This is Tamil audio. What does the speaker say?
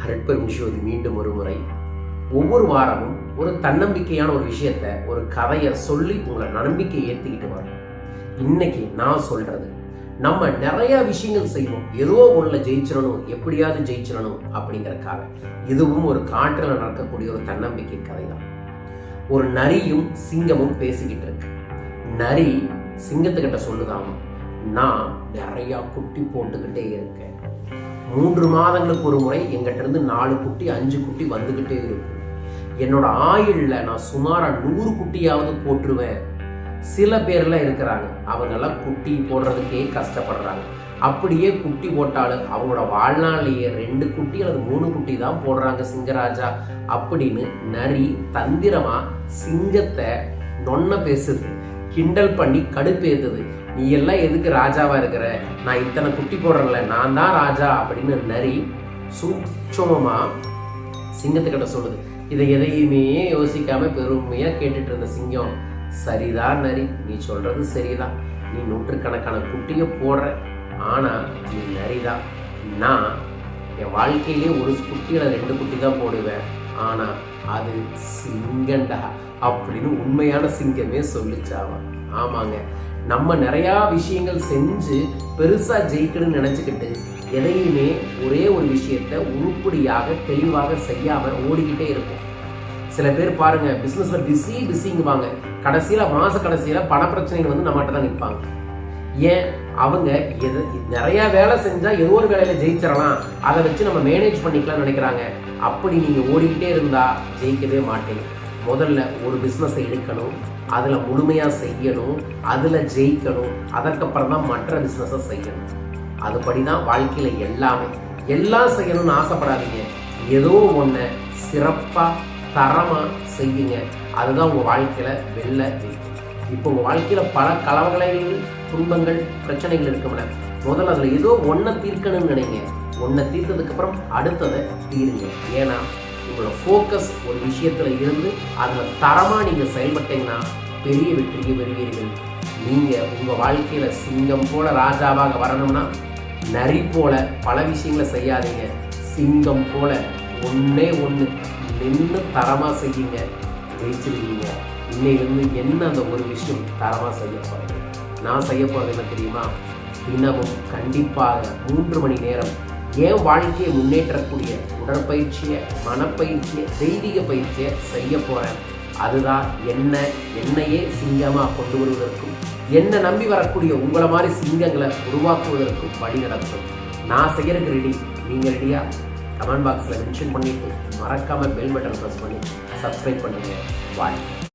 அருட்பெரும் ஜோதி மீண்டும் ஒரு முறை. ஒவ்வொரு வாரமும் ஒரு தன்னம்பிக்கையான ஒரு விஷயத்த, ஒரு கதையை சொல்லி உங்களை நம்பிக்கை ஏற்றிக்கிட்டு வரும். இன்னைக்கு நான் சொல்றது, நம்ம நிறைய விஷயங்கள் செய்வோம், ஏதோ ஒண்ணுல ஜெயிச்சிடணும், எப்படியாவது ஜெயிச்சிடணும் அப்படிங்கறக்காக. இதுவும் ஒரு காற்றில் நடக்கக்கூடிய ஒரு தன்னம்பிக்கை கதை தான். ஒரு நரியும் சிங்கமும் பேசிக்கிட்டு இருக்கு. நரி சிங்கத்துக்கிட்ட சொல்லுதான், நான் நிறைய குட்டி போட்டுக்கிட்டே இருக்கேன். 3 மாதங்களுக்கு ஒரு முறை எங்கிட்ட இருந்து 4 குட்டி 5 குட்டி வந்துகிட்டே இருக்கும். என்னோட ஆயுள்ல நான் சுமாரா 100 குட்டியாவது போட்டுருவேன். சில பேர்ல இருக்கிறாங்க, அவங்க எல்லாம் குட்டி போடுறதுக்கே கஷ்டப்படுறாங்க. அப்படியே குட்டி போட்டாலும் அவங்களோட வாழ்நாளையே 2 குட்டி அல்லது 3 குட்டி தான் போடுறாங்க சிங்கராஜா அப்படின்னு நரி தந்திரமா சிங்கத்தை நொன்ன பேசுது, கிண்டல் பண்ணி கடுப்பேத்துது. நீ எல்லாம் எதுக்கு ராஜாவா இருக்கிற, நான் இத்தனை குட்டி போடுறேன்ல, நான் தான் ராஜா அப்படின்னு நரி சூட்சமா சிங்கத்துக்கிட்ட சொல்லுது. இதை எதையுமே யோசிக்காம பெருமையா கேட்டுட்டு இருந்த சிங்கம், சரிதான் நரி, நீ சொல்றது சரிதான், நீ 100கணக்கான குட்டிய போடுற, ஆனா நீ நரிதான். நான் என் வாழ்க்கையிலே ஒரு குட்டி அல்லது 2 குட்டி தான் போடுவேன், ஆனா அது சிங்கண்டா அப்படின்னு உண்மையான சிங்கமே சொல்லிச்சாவா. ஆமாங்க, நம்ம நிறையா விஷயங்கள் செஞ்சு பெருசா ஜெயிக்கணும்னு நினைச்சுக்கிட்டு எதையுமே ஒரே ஒரு விஷயத்த உருப்படியாக தெளிவாக செய்யாம ஓடிக்கிட்டே இருக்கும். சில பேர் பாருங்க, பிசினஸ்ல பிஸிங்குவாங்க, கடைசியில மாச கடைசியில பண பிரச்சனைகள் வந்து நம்மகிட்ட தான் நிற்பாங்க. ஏன்? அவங்க நிறைய வேலை செஞ்சா ஏதோ ஒரு வேலையில ஜெயிச்சிடலாம், அதை வச்சு நம்ம மேனேஜ் பண்ணிக்கலாம்னு நினைக்கிறாங்க. அப்படி நீங்க ஓடிக்கிட்டே இருந்தா ஜெயிக்கவே மாட்டீங்க. முதல்ல ஒரு பிசினஸை எடுக்கணும், அதுல முழுமையா செய்யணும், அதுல ஜெயிக்கணும், அதற்கப்புறம் தான் மற்ற பிசினஸை செய்யணும். அதுபடிதான் வாழ்க்கையில எல்லாம் செய்யணும்னு ஆசைப்படாதீங்க. ஏதோ ஒண்ணு சிறப்பா தரமா செய்யுங்க, அதுதான் உங்க வாழ்க்கையில வெல்ல ஜெயிக்கும். இப்போ உங்க வாழ்க்கையில பல கலவகலைகள், துன்பங்கள், பிரச்சனைகள் இருக்கும்ல, முதல்ல அதுல ஏதோ ஒன்றை தீர்க்கணும்னு நினைங்க. ஒன்றை தீர்த்ததுக்கு அப்புறம் அடுத்ததை தீருங்க. ஏன்னா உங்களோட ஃபோக்கஸ் ஒரு விஷயத்துல இருந்து அதுல தரமா நீங்க செயல்பட்டீங்கன்னா பெரிய வெற்றியை பெறுவீர்கள். நீங்க உங்க வாழ்க்கையில சிங்கம் போல ராஜாவாக வரணும்னா நரி போல பல விஷயங்களை செய்யாதீங்க. சிங்கம் போல ஒன்னே ஒன்று நின்று தரமா செய்யுங்க, ஜெயிச்சிருக்கீங்க. இன்னையிலிருந்து என்ன அந்த ஒரு விஷயம் தரமா செய்ய போறீங்க? நான் செய்ய போறது என்ன தெரியுமா? தினமும் கண்டிப்பாக 3 மணி நேரம் என் வாழ்க்கையை முன்னேற்றக்கூடிய உடற்பயிற்சியை, மனப்பயிற்சியை, தெய்வீக பயிற்சியை செய்ய போறேன். அதுதான் என்னையே சிங்கமா கொண்டு வருவதற்கும், என்னை நம்பி வரக்கூடிய உங்களை மாதிரி சிங்கங்களை உருவாக்குவதற்கும் வழி நடக்கும். நான் செய்யறதுக்கு ரெடி, நீங்க ரெடியா? கமெண்ட் பாக்ஸ்ல மென்ஷன் பண்ணிட்டு மறக்காம பெல் பட்டன் பிரஸ் பண்ணி சப்ஸ்கிரைப் பண்ணுங்க. வாழ்க்கை